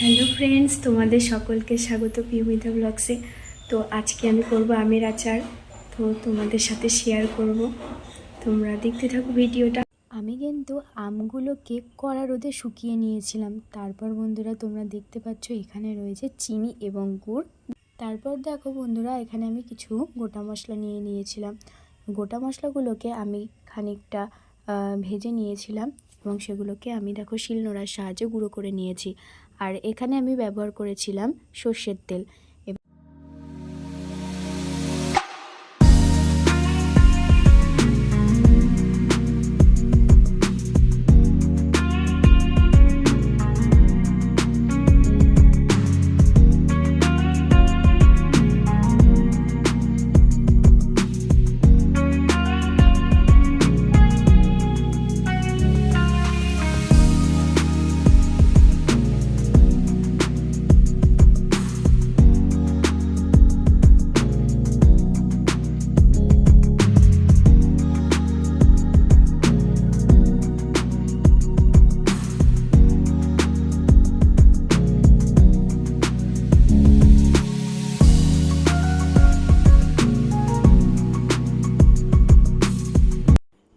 Hello friends, তোমাদের সকলকে স্বাগত পিউমিতা ব্লগসে। তো আজকে আমি করব আমের আচার, তো তোমাদের সাথে শেয়ার করব। তোমরা দেখতে থাকো ভিডিওটা। আমি কিন্তু আমগুলোকে কড়া রোদে শুকিয়ে নিয়েছিলাম। তারপর বন্ধুরা তোমরা দেখতে পাচ্ছ এখানে রয়েছে চিনি এবং গুড়। তারপর দেখো বন্ধুরা, এখানে আমি কিছু গোটা মশলা নিয়ে নিয়েছিলাম। গোটা মশলাগুলোকে আমি খানিকটা ভেজে নিয়েছিলাম এবং সেগুলোকে আমি দেখো শিলনোড়ার সাহায্যে গুঁড়ো করে নিয়েছি। আর এখানে আমি ব্যবহার করেছিলাম সর্ষের তেল।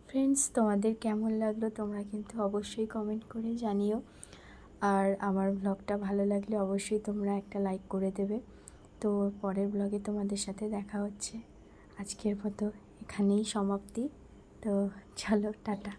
ফ্রেন্ডস, তোমাদের কেমন লাগলো তোমরা কিন্তু অবশ্যই কমেন্ট করে জানিও। আর আমার ব্লগটা ভালো লাগলে অবশ্যই তোমরা একটা লাইক করে দেবে। তো পরের ব্লগে তোমাদের সাথে দেখা হচ্ছে। আজকের মতো এখানেই সমাপ্তি। তো চলো, টাটা।